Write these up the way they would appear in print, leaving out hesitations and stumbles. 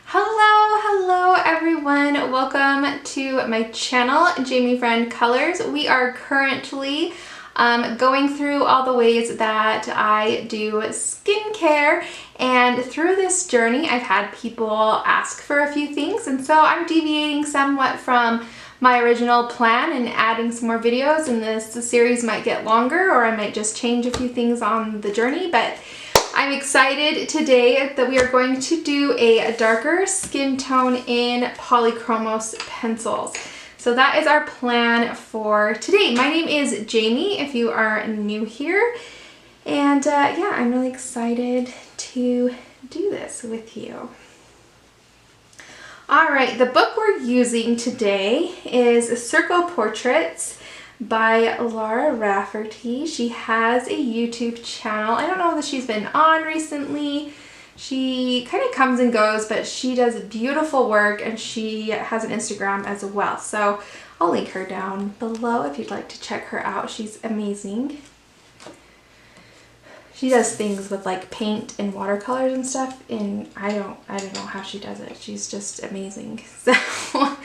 Hello everyone. Welcome to my channel, Jamie Friend Colors. We are currently going through all the ways that I do skincare, and through this journey I've had people ask for a few things, and so I'm deviating somewhat from my original plan and adding some more videos, and this series might get longer, or I might just change a few things on the journey, but I'm excited today that we are going to do a darker skin tone in Polychromos pencils. So that is our plan for today. My name is Jamie, if you are new here. And yeah, I'm really excited to do this with you. All right, the book we're using today is Circle Portraits by Laura Rafferty. She has a YouTube channel. I don't know that she's been on recently. She kind of comes and goes, but she does beautiful work, and she has an Instagram as well. So I'll link her down below if you'd like to check her out. She's amazing. She does things with like paint and watercolors and stuff, and I don't know how she does it. She's just amazing. So I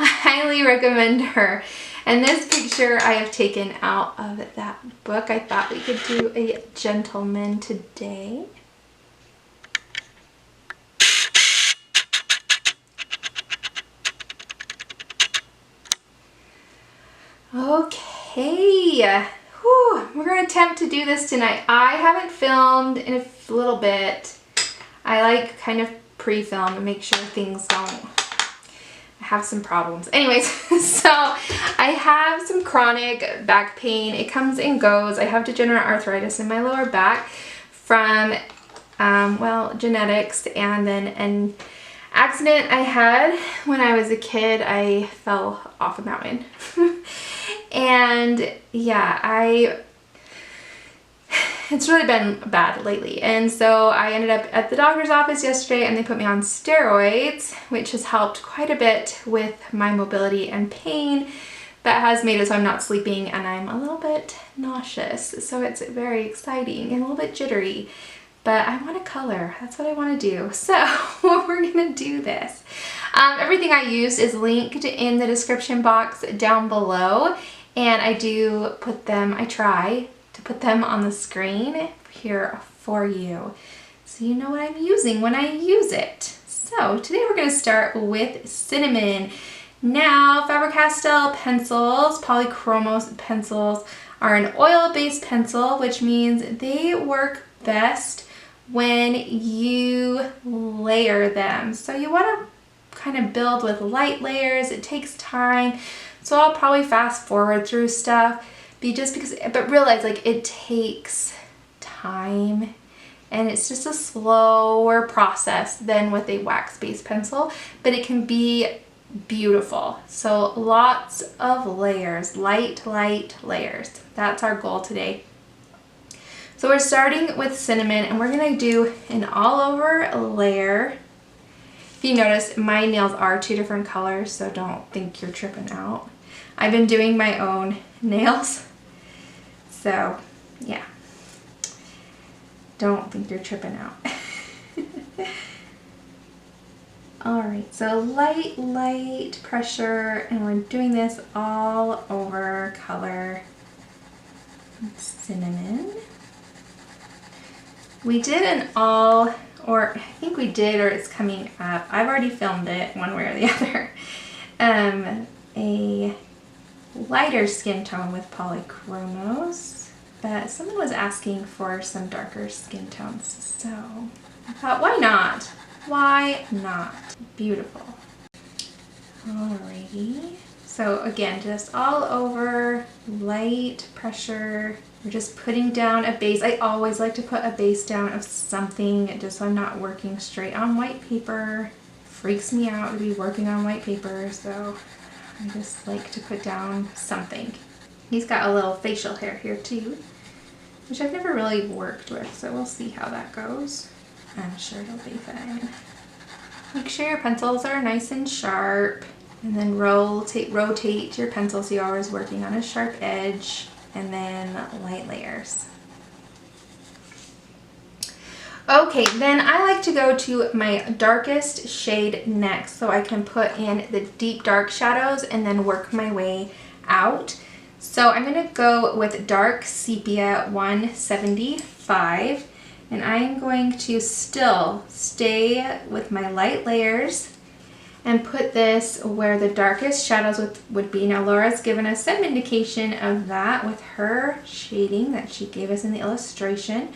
highly recommend her. And this picture I have taken out of that book. I thought we could do a gentleman today. Okay. Whew. We're going to attempt to do this tonight. I haven't filmed in a little bit. I like kind of pre-film and make sure things don't have some problems. Anyways, so I have some chronic back pain. It comes and goes. I have degenerate arthritis in my lower back from, well, genetics, and then an accident I had when I was a kid. I fell off a mountain. And yeah, it's really been bad lately, and so I ended up at the doctor's office yesterday, and they put me on steroids, which has helped quite a bit with my mobility and pain. That has made it so I'm not sleeping and I'm a little bit nauseous, so it's very exciting and a little bit jittery, but I want to color. That's what I want to do, so we're gonna do this. Everything I used is linked in the description box down below, and I do put them, I try to put them on the screen here for you, so you know what I'm using when I use it. So today we're going to start with cinnamon. Now, Faber-Castell pencils, Polychromos pencils, are an oil-based pencil, which means they work best when you layer them. So you want to kind of build with light layers. It takes time, so I'll probably fast forward through stuff. But realize, like, it takes time, and it's just a slower process than with a wax-based pencil, but it can be beautiful. So lots of layers, light layers. That's our goal today. So we're starting with cinnamon, and we're gonna do an all-over layer. If you notice, my nails are two different colors, so don't think you're tripping out. I've been doing my own nails, so yeah, don't think you're tripping out. Alright, so light pressure, and we're doing this all over color cinnamon. We did an all, or I think we did, or it's coming up. I've already filmed it one way or the other. A lighter skin tone with Polychromos, but someone was asking for some darker skin tones, so I thought, why not? Why not? Beautiful. Alrighty. So again, just all over, light pressure. We're just putting down a base. I always like to put a base down of something, just so I'm not working straight on white paper. Freaks me out to be working on white paper, so I just like to put down something. He's got a little facial hair here too, which I've never really worked with, so we'll see how that goes. I'm sure it'll be fine. Make sure your pencils are nice and sharp, and then rotate your pencil so you're always working on a sharp edge, and then light layers. Okay, then I like to go to my darkest shade next so I can put in the deep dark shadows and then work my way out. So I'm going to go with Dark Sepia 175, and I'm going to still stay with my light layers and put this where the darkest shadows would be. Now Laura's given us some indication of that with her shading that she gave us in the illustration.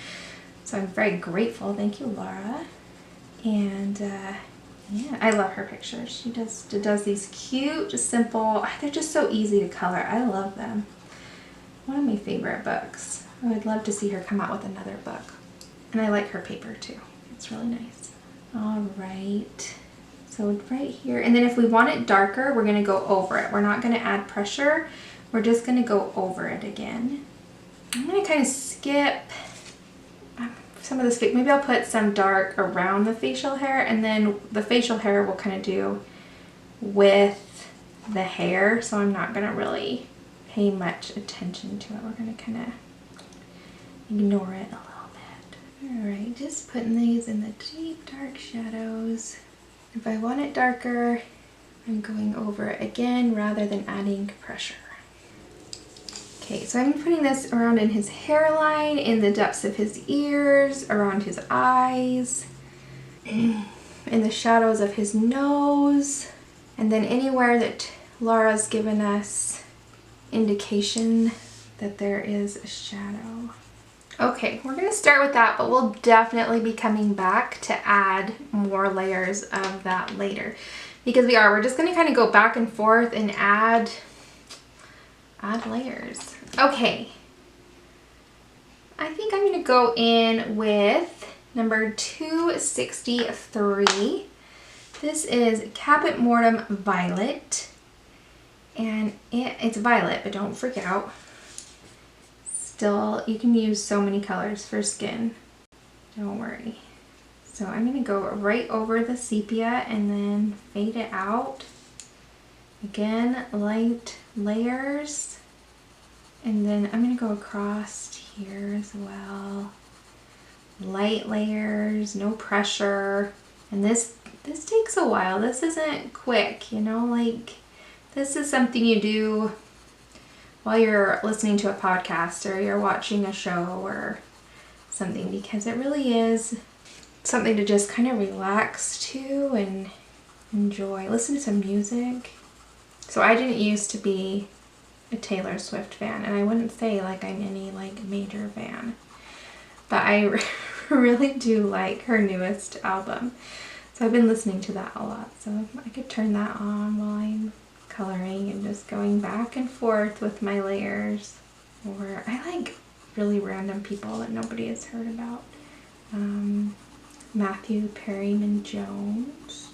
So I'm very grateful. Thank you, Laura. And yeah, I love her pictures. She does these cute, simple, they're just so easy to color. I love them. One of my favorite books. I would love to see her come out with another book. And I like her paper too. It's really nice. All right. So right here, and then if we want it darker, we're gonna go over it. We're not gonna add pressure. We're just gonna go over it again. I'm gonna kind of skip some of this, maybe I'll put some dark around the facial hair, and then the facial hair will kind of do with the hair, so I'm not gonna really pay much attention to it. We're gonna kind of ignore it a little bit. All right, just putting these in the deep dark shadows. If I want it darker, I'm going over it again rather than adding pressure. Okay, so I'm putting this around in his hairline, in the depths of his ears, around his eyes, in the shadows of his nose, and then anywhere that Laura's given us indication that there is a shadow. Okay, we're gonna start with that, but we'll definitely be coming back to add more layers of that later. Because we're just gonna kind of go back and forth and add layers. Okay, I think I'm gonna go in with number 263. This is Caput Mortem Violet, and it's violet, but don't freak out. Still, you can use so many colors for skin, don't worry. So I'm gonna go right over the sepia and then fade it out. Again, light layers. And then I'm gonna go across here as well. Light layers, no pressure. And this takes a while. This isn't quick, you know, like this is something you do while you're listening to a podcast or you're watching a show or something, because it really is something to just kind of relax to and enjoy. Listen to some music. So I didn't used to be a Taylor Swift fan, and I wouldn't say like I'm any like major fan, but I really do like her newest album. So I've been listening to that a lot. So I could turn that on while I'm coloring and just going back and forth with my layers. Or I like really random people that nobody has heard about. Matthew Perryman Jones,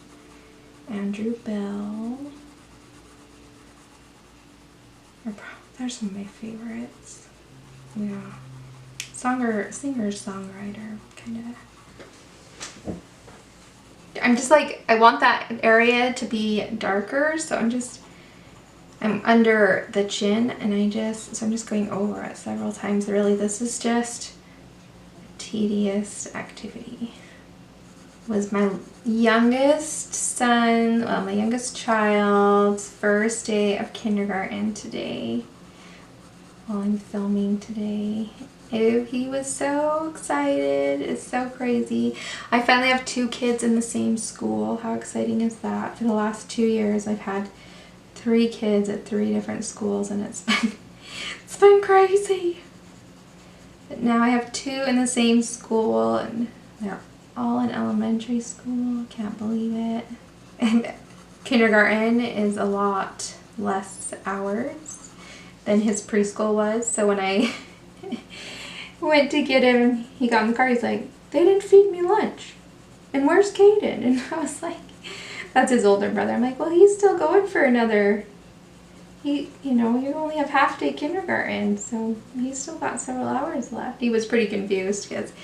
Andrew Bell. They're some of my favorites. Yeah. Singer-songwriter, kind of. I'm just like, I want that area to be darker, so I'm under the chin, and so I'm just going over it several times. Really, this is just a tedious activity. It was my youngest son, well, my youngest child's first day of kindergarten today, while I'm filming today. He was so excited. It's so crazy. I finally have 2 kids in the same school. How exciting is that? For the last 2 years, I've had 3 kids at 3 different schools, and it's been crazy. But now I have 2 in the same school, and they're all in elementary school. Can't believe it. And kindergarten is a lot less hours than his preschool was. So when I went to get him, he got in the car, he's like, they didn't feed me lunch. And where's Caden? And I was like, that's his older brother. I'm like, well, he's still going for another, you only have half day kindergarten, so he's still got several hours left. He was pretty confused because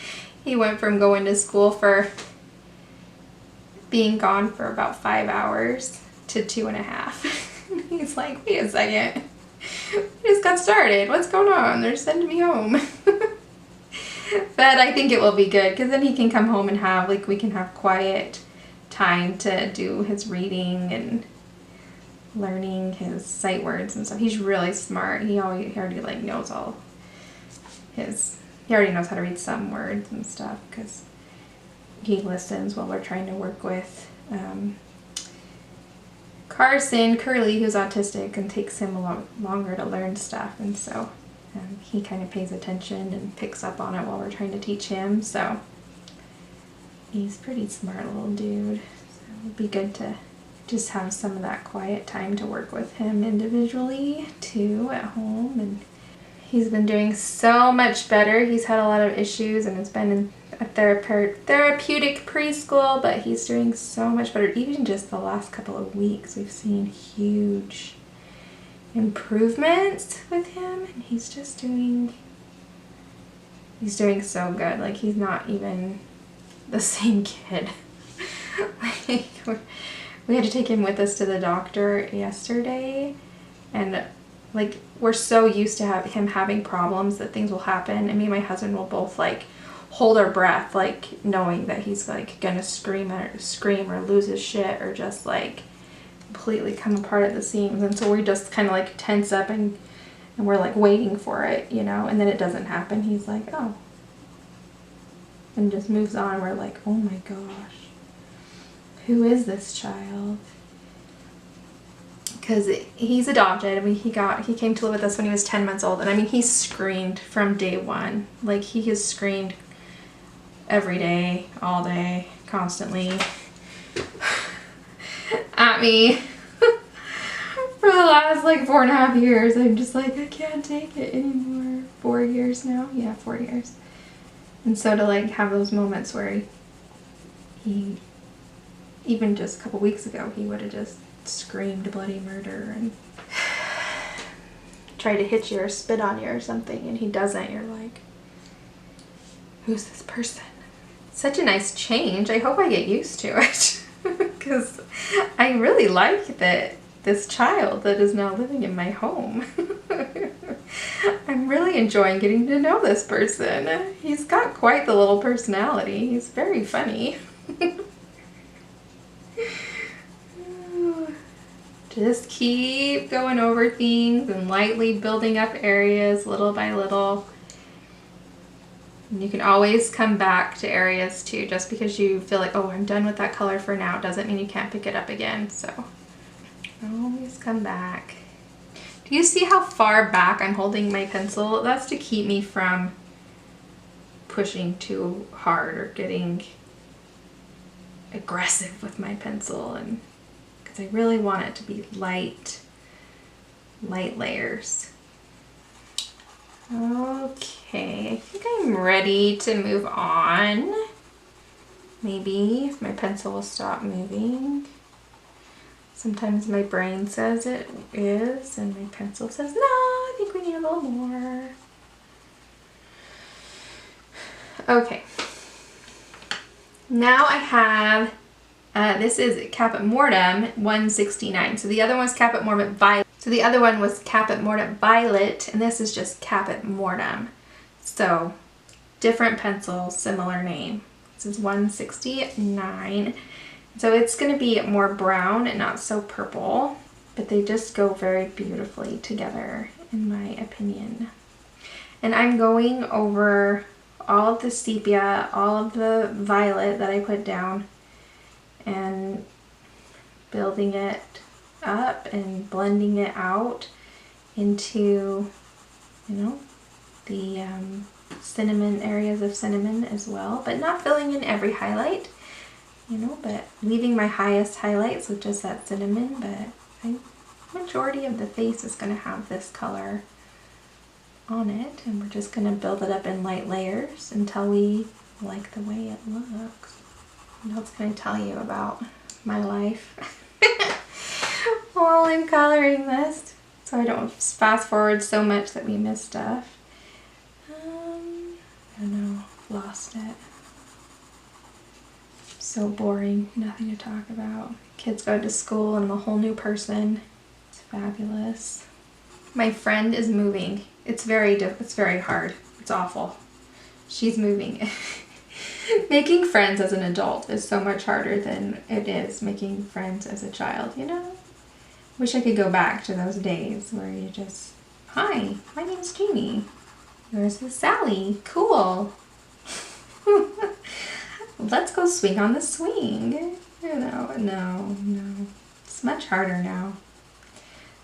he went from going to school for being gone for about 5 hours to 2.5. He's like, wait a second. We just got started. What's going on? They're sending me home. But I think it will be good because then he can come home and have, like, we can have quiet time to do his reading and learning his sight words and stuff. He's really smart. He already like knows all he already knows how to read some words and stuff because he listens while we're trying to work with Carson Curly, who's autistic, and takes him a lot longer to learn stuff, and so he kind of pays attention and picks up on it while we're trying to teach him. So he's a pretty smart little dude. So it'd be good to just have some of that quiet time to work with him individually too at home. And he's been doing so much better. He's had a lot of issues and has been in a therapeutic preschool, but he's doing so much better. Even just the last couple of weeks, we've seen huge improvements with him, and he's doing so good. Like, he's not even the same kid. Like, we had to take him with us to the doctor yesterday, and like, we're so used to him having problems that things will happen, and me and my husband will both like hold our breath, like knowing that he's like gonna scream or lose his shit or just like completely come apart at the seams. And so we just kind of like tense up and we're like waiting for it, you know, and then it doesn't happen. He's like, oh, and just moves on. We're like, oh my gosh, who is this child? Because he's adopted. I mean, he came to live with us when he was 10 months old, and I mean, he screamed from day one. Like, he has screamed every day, all day, constantly at me for the last like 4.5 years. I'm just like, I can't take it anymore. 4 years now? Yeah, 4 years. And so to like have those moments where he even just a couple weeks ago, he would have just screamed bloody murder and try to hit you or spit on you or something, and he doesn't. You're like, who's this person? Such a nice change. I hope I get used to it because I really like this child that is now living in my home. I'm really enjoying getting to know this person. He's got quite the little personality. He's very funny. Just keep going over things and lightly building up areas little by little. And you can always come back to areas too. Just because you feel like, oh, I'm done with that color for now, doesn't mean you can't pick it up again. So always come back. Do you see how far back I'm holding my pencil? That's to keep me from pushing too hard or getting aggressive with my pencil, and because I really want it to be light layers. Okay, I think I'm ready to move on. Maybe if my pencil will stop moving. Sometimes my brain says it is, and my pencil says, no, I think we need a little more. Okay. Now I have, this is Caput Mortem 169. So the other one was Caput Mortem Violet. And this is just Caput Mortem. So different pencil, similar name. This is 169. So it's going to be more brown and not so purple, but they just go very beautifully together in my opinion. And I'm going over all of the sepia, all of the violet that I put down, and building it up and blending it out into, you know, the cinnamon, areas of cinnamon as well, but not filling in every highlight, you know, but leaving my highest highlights with just that cinnamon. But I majority of the face is going to have this color on it, and we're just going to build it up in light layers until we like the way it looks. What else can I tell you about my life while I'm coloring this, so I don't fast forward so much that we miss stuff? I don't know, lost it. So boring, nothing to talk about. Kids go to school and I'm a whole new person. It's fabulous. My friend is moving. It's very hard. It's awful. she's moving. Making friends as an adult is so much harder than it is making friends as a child, you know? Wish I could go back to those days where you just, hi, my name's Jeannie. Yours is Sally. Cool. Let's go swing on the swing. You know, no. It's much harder now.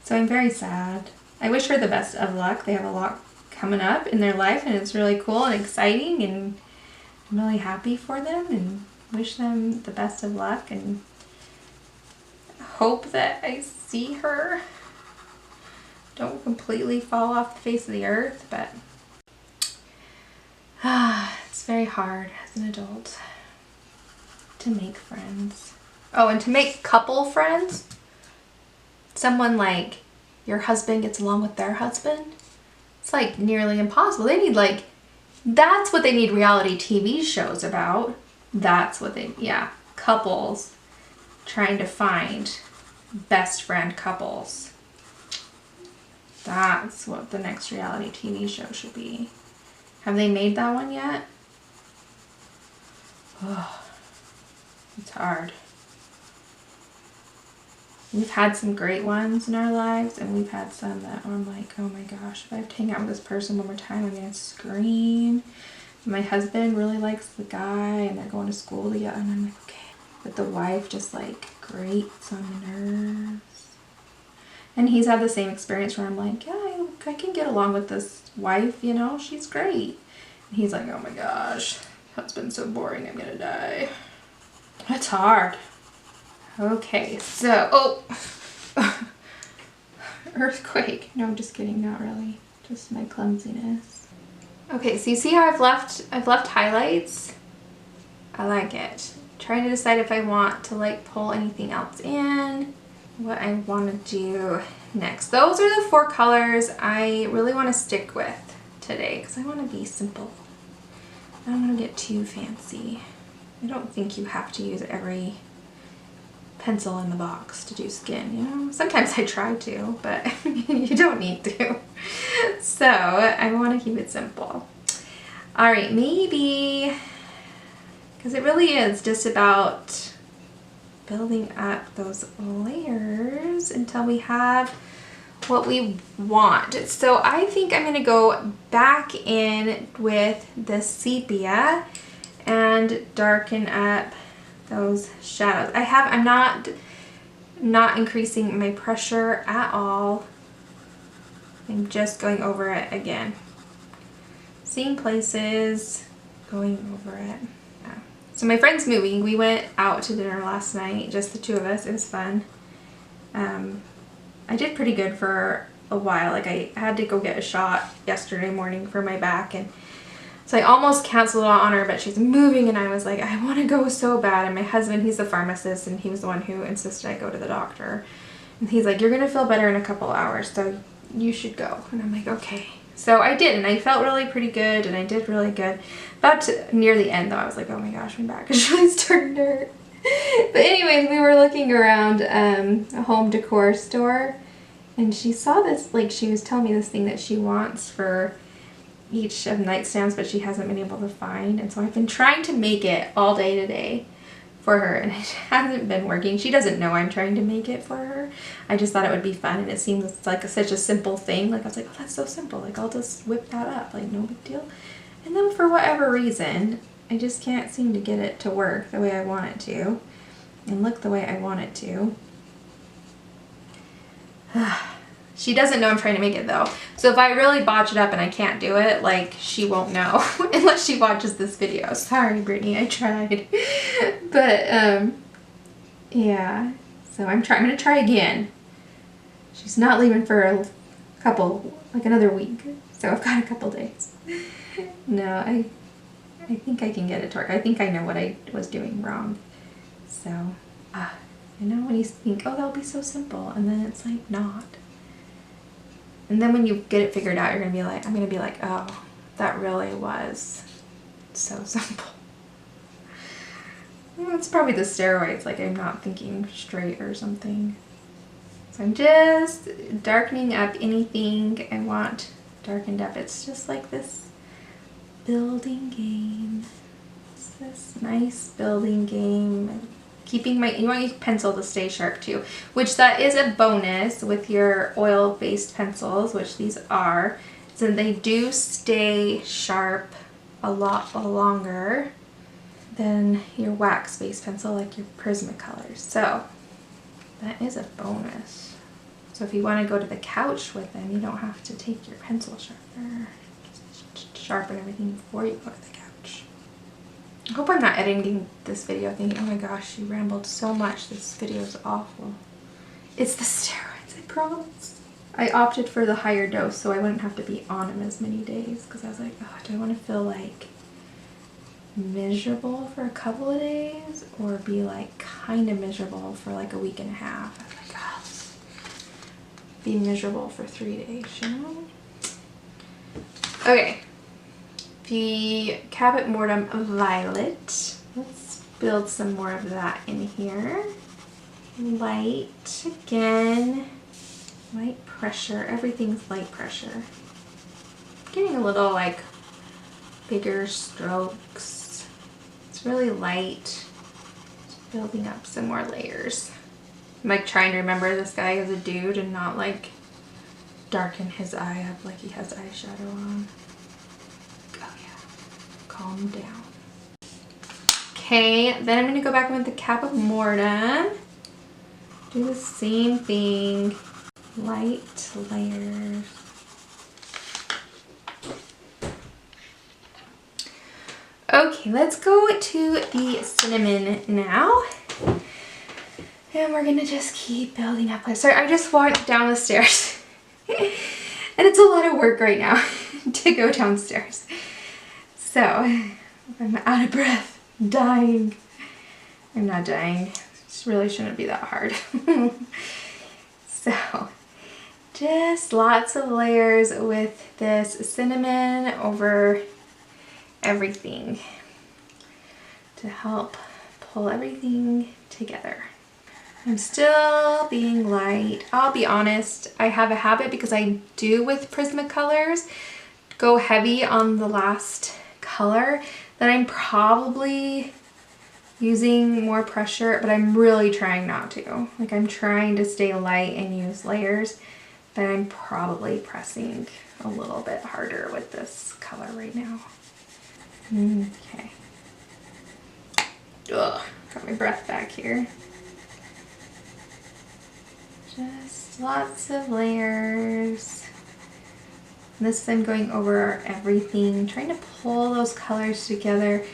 So I'm very sad. I wish her the best of luck. They have a lot coming up in their life and it's really cool and exciting, and I'm really happy for them and wish them the best of luck and hope that I see her don't completely fall off the face of the earth, but it's very hard as an adult to make friends. Oh, and to make couple friends, someone like your husband gets along with their husband, it's like nearly impossible. They need like, that's what they need reality TV shows about. That's what they, yeah, couples trying to find best friend couples. That's what the next reality TV show should be. Have they made that one yet? Oh, it's hard. We've had some great ones in our lives, and we've had some that I'm like, oh my gosh, if I have to hang out with this person one more time, I'm gonna scream. My husband really likes the guy, and they're going to school together, and I'm like, okay. But the wife just like grates on the nerves. And he's had the same experience where I'm like, yeah, I can get along with this wife, you know, she's great. And he's like, oh my gosh, husband's so boring, I'm gonna die. It's hard. Okay, so, oh, earthquake. No, I'm just kidding, not really. Just my clumsiness. Okay, so you see how I've left highlights? I like it. Trying to decide if I want to like pull anything else in, what I want to do next. Those are the 4 colors I really want to stick with today because I want to be simple. I don't want to get too fancy. I don't think you have to use every pencil in the box to do skin, you know? Sometimes I try to, but you don't need to. So I want to keep it simple. All right, maybe, because it really is just about building up those layers until we have what we want. So I think I'm going to go back in with the sepia and darken up those shadows. I'm not increasing my pressure at all. I'm just going over it again. Seeing places, going over it. Yeah. So my friend's moving. We went out to dinner last night, just the 2 of us. It was fun. I did pretty good for a while. Like I had to go get a shot yesterday morning for my back, and so I almost canceled on her, but she's moving and I was like, I want to go so bad. And my husband, he's the pharmacist, and he was the one who insisted I go to the doctor. And he's like, you're going to feel better in a couple hours, so you should go. And I'm like, okay. So I did, and I felt really pretty good, and I did really good. About near the end, though, I was like, oh my gosh, my back is really starting to hurt. But anyways, we were looking around a home decor store, and she saw this, like she was telling me this thing that she wants for each of nightstands, but she hasn't been able to find. And so I've been trying to make it all day today for her, and it hasn't been working. She doesn't know I'm trying to make it for her. I just thought it would be fun, and it seems like such a simple thing. Like I was like, oh, that's so simple. Like I'll just whip that up, like no big deal. And then for whatever reason, I just can't seem to get it to work the way I want it to and look the way I want it to. She doesn't know I'm trying to make it though. So if I really botch it up and I can't do it, like she won't know unless she watches this video. Sorry, Brittany, I tried. But yeah, so I'm gonna try again. She's not leaving for a couple, like another week. So I've got a couple days. No, I think I can get it to work. I think I know what I was doing wrong. So, you know when you think, oh, that'll be so simple, and then it's like not. And then when you get it figured out, I'm gonna be like, oh, that really was so simple. It's probably the steroids, like I'm not thinking straight or something. So I'm just darkening up anything I want darkened up. It's just like this building game. It's this nice building game. Keeping my, you want your pencil to stay sharp too, which that is a bonus with your oil-based pencils, which these are. So they do stay sharp a lot longer than your wax-based pencil, like your Prismacolors. So that is a bonus. So if you want to go to the couch with them, you don't have to take your pencil sharpener. Just sharpen everything before you go to the couch. I hope I'm not editing this video thinking, oh my gosh, she rambled so much. This video is awful. It's the steroids, I promise. I opted for the higher dose so I wouldn't have to be on them as many days because I was like, oh, do I want to feel like miserable for a couple of days or be like kind of miserable for like a week and a half? I was like, oh, be miserable for 3 days, you know? Okay, the Cabot Mortem Violet. Let's build some more of that in here. Light again, light pressure. Everything's light pressure. Getting a little like bigger strokes. It's really light. Just building up some more layers. I'm like trying to remember this guy as a dude and not like darken his eye up like he has eyeshadow on. Oh yeah, calm down. Okay, then I'm gonna go back in with the Cabot Mortem. Do the same thing, light layers. Okay, let's go to the cinnamon now. And we're gonna just keep building up. Sorry, I just walked down the stairs. And it's a lot of work right now to go downstairs. So, I'm out of breath, dying. I'm not dying. This really shouldn't be that hard. So, just lots of layers with this cinnamon over everything to help pull everything together. I'm still being light. I'll be honest, I have a habit because I do with Prismacolors go heavy on the last color that I'm probably using more pressure, but I'm really trying not to. Like I'm trying to stay light and use layers, but I'm probably pressing a little bit harder with this color right now. Okay. Ugh, got my breath back here. Just lots of layers. This I'm going over everything, trying to pull those colors together,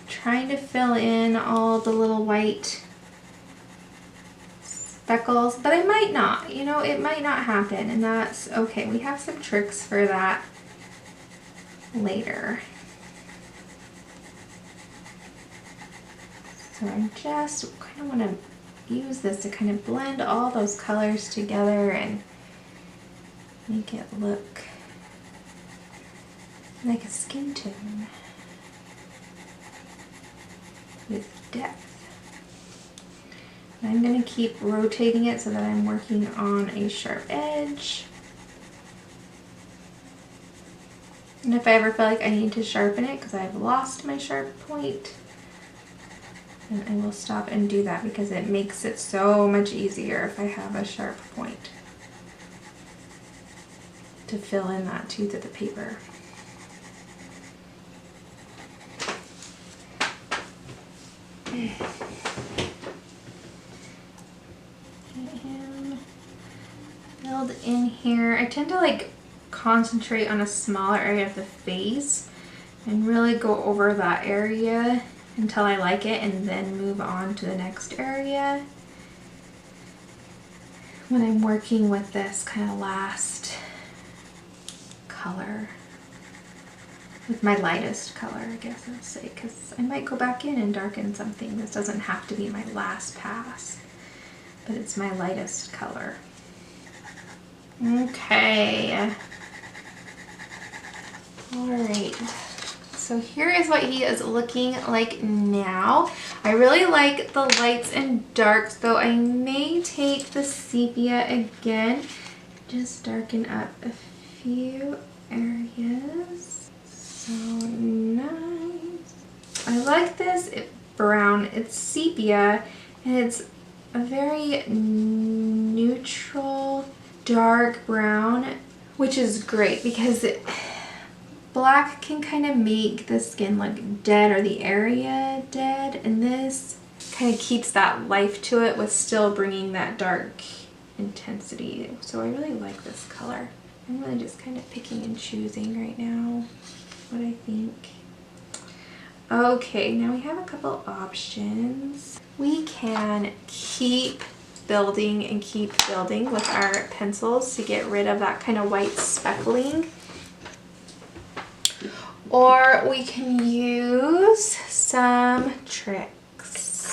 trying to fill in all the little white speckles, but I might not, you know, it might not happen, and that's okay. We have some tricks for that later. So I just kind of want to use this to kind of blend all those colors together and make it look like a skin tone with depth. And I'm going to keep rotating it so that I'm working on a sharp edge. And if I ever feel like I need to sharpen it because I've lost my sharp point, then I will stop and do that because it makes it so much easier if I have a sharp point to fill in that tooth of the paper. Get him filled in here. I tend to like concentrate on a smaller area of the face and really go over that area until I like it and then move on to the next area when I'm working with this kind of last color, with my lightest color, I guess I'll say, because I might go back in and darken something. This doesn't have to be my last pass, but it's my lightest color. Okay. All right. So here is what he is looking like now. I really like the lights and darks, though I may take the sepia again, just darken up a few areas. So nice. I like this brown. It's sepia and it's a very neutral dark brown, which is great because black can kind of make the skin look dead or the area dead, and this kind of keeps that life to it with still bringing that dark intensity. So I really like this color. I'm really just kind of picking and choosing right now what I think. Okay, now we have a couple options. We can keep building and keep building with our pencils to get rid of that kind of white speckling. Or we can use some tricks.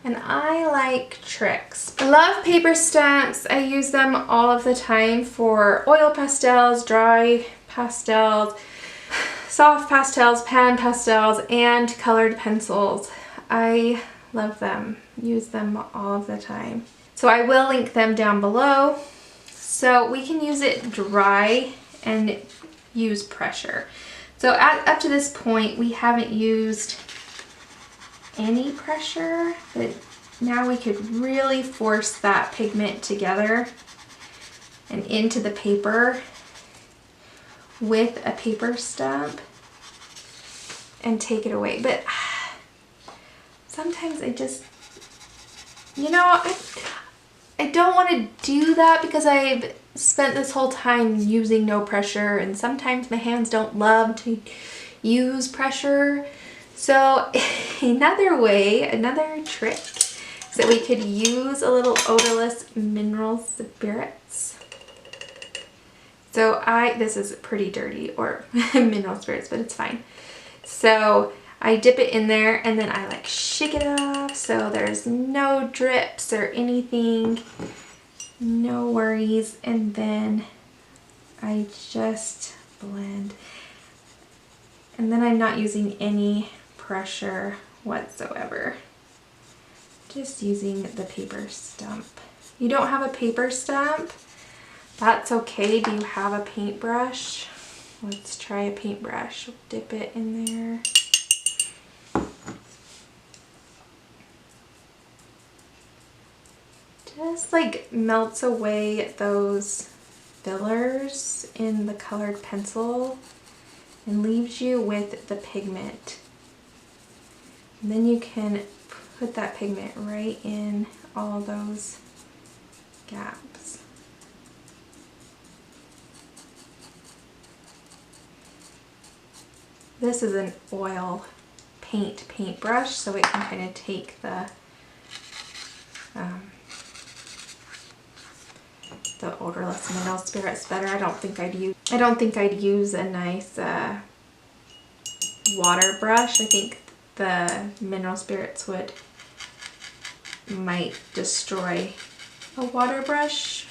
And I like tricks. I love paper stamps. I use them all of the time for oil pastels, dry pastels, soft pastels, pan pastels, and colored pencils. I love them. Use them all of the time. So I will link them down below. So we can use it dry and use pressure. So up to this point, we haven't used any pressure, but now we could really force that pigment together and into the paper with a paper stamp and take it away. But sometimes I just, you know, I don't want to do that because I've spent this whole time using no pressure, and sometimes my hands don't love to use pressure. So another way, another trick is that we could use a little odorless mineral spirits. So this is pretty dirty, or mineral spirits, but it's fine. So I dip it in there and then I like shake it off so there's no drips or anything. No worries. And then I just blend. And then I'm not using any pressure whatsoever. Just using the paper stamp. You don't have a paper stamp? That's okay. Do you have a paintbrush? Let's try a paintbrush. Dip it in there. Just like melts away those fillers in the colored pencil and leaves you with the pigment. And then you can put that pigment right in all those gaps. This is an oil paintbrush, so it can kind of take the odorless mineral spirits better. I don't think I'd use a nice water brush. I think the mineral spirits might destroy a water brush.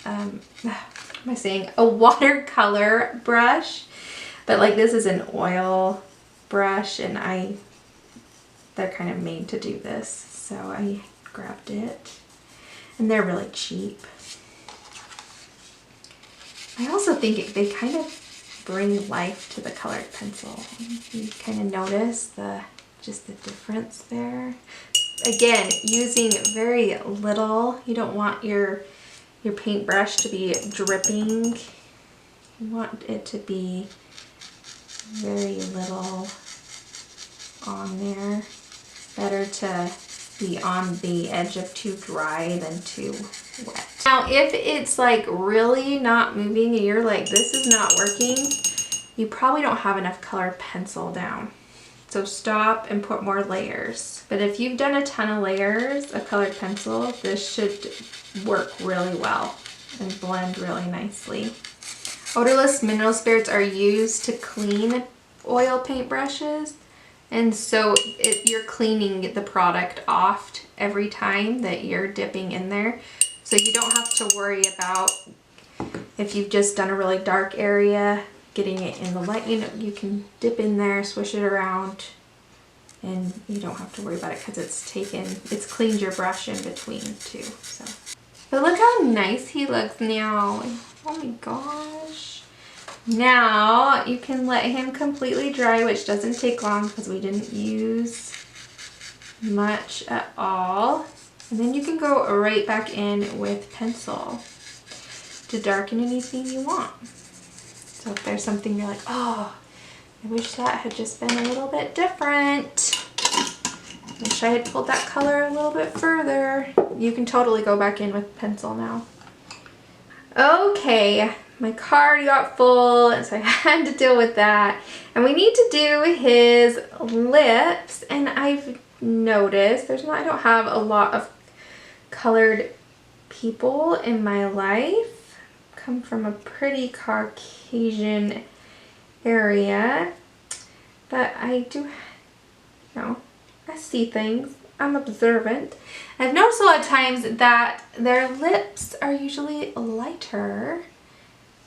What am I saying? A watercolor brush. But like this is an oil brush, and they're kind of made to do this. So I grabbed it, and they're really cheap. I also think they kind of bring life to the colored pencil. You kind of notice just the difference there. Again, using very little. You don't want your paintbrush to be dripping. You want it to be very little on there. Better to be on the edge of too dry than too wet. Now, if it's like really not moving and you're like, this is not working, you probably don't have enough colored pencil down. So stop and put more layers. But if you've done a ton of layers of colored pencil, this should work really well and blend really nicely. Odorless mineral spirits are used to clean oil paintbrushes, and so you're cleaning the product off every time that you're dipping in there. So you don't have to worry about if you've just done a really dark area, getting it in the light. You know, you can dip in there, swish it around, and you don't have to worry about it because it's cleaned your brush in between too. So, but look how nice he looks now. Oh my gosh. Now you can let him completely dry, which doesn't take long because we didn't use much at all. And then you can go right back in with pencil to darken anything you want. So if there's something you're like, oh, I wish that had just been a little bit different. Wish I had pulled that color a little bit further. You can totally go back in with pencil now. Okay, my card got full, so I had to deal with that. And we need to do his lips, and I've noticed I don't have a lot of colored people in my life. Come from a pretty Caucasian area, but I do, you know, I see things. I'm observant. I've noticed a lot of times that their lips are usually lighter,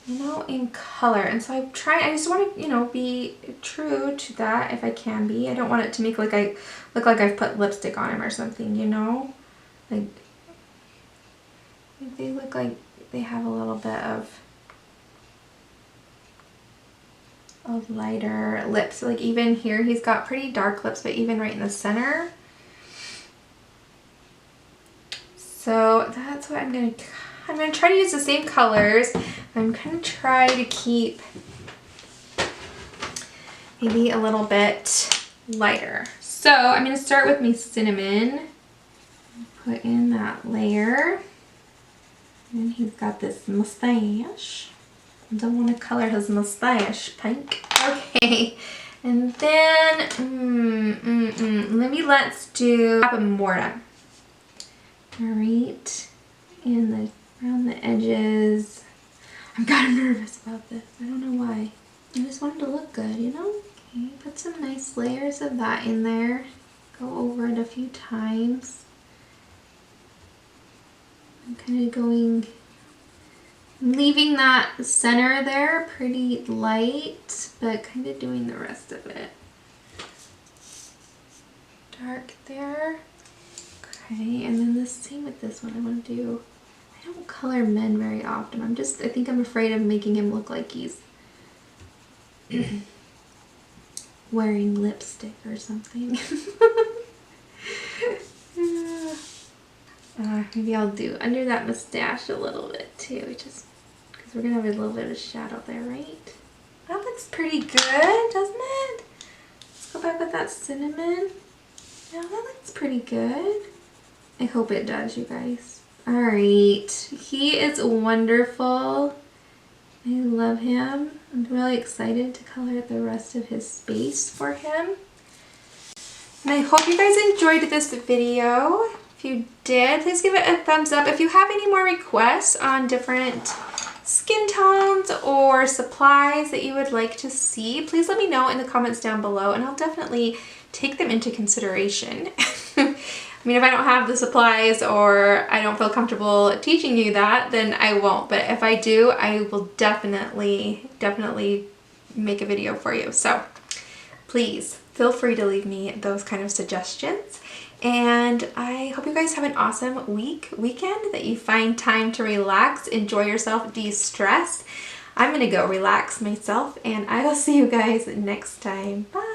you know, in color. And so I just want to, you know, be true to that if I can be. I don't want it to make look like I've put lipstick on him or something, you know? Like, they look like they have a little bit of lighter lips. Like even here, he's got pretty dark lips, but even right in the center. So that's what I'm gonna try to use the same colors. I'm gonna try to keep maybe a little bit lighter. So I'm gonna start with my cinnamon. Put in that layer. And he's got this mustache. I don't want to color his mustache pink. Okay, and then let's do Morta. All right, and around the edges. I'm kind of nervous about this. I don't know why. I just want it to look good, you know. Okay, put some nice layers of that in there. Go over it a few times. I'm kind of leaving that center there pretty light, but kind of doing the rest of it. Dark there. Okay, and then the same with this one. I want to do, I don't color men very often. I think I'm afraid of making him look like he's wearing lipstick or something. Maybe I'll do under that mustache a little bit too, just because we're gonna have a little bit of shadow there, right? That looks pretty good, doesn't it? Let's go back with that cinnamon. Yeah, that looks pretty good. I hope it does, you guys. All right, he is wonderful. I love him. I'm really excited to color the rest of his face for him. And I hope you guys enjoyed this video. If you did, please give it a thumbs up. If you have any more requests on different skin tones or supplies that you would like to see, please let me know in the comments down below and I'll definitely take them into consideration. I mean, if I don't have the supplies or I don't feel comfortable teaching you that, then I won't. But if I do, I will definitely make a video for you. So please feel free to leave me those kind of suggestions. And I hope you guys have an awesome weekend, that you find time to relax, enjoy yourself, de-stress. I'm gonna go relax myself, and I will see you guys next time. Bye!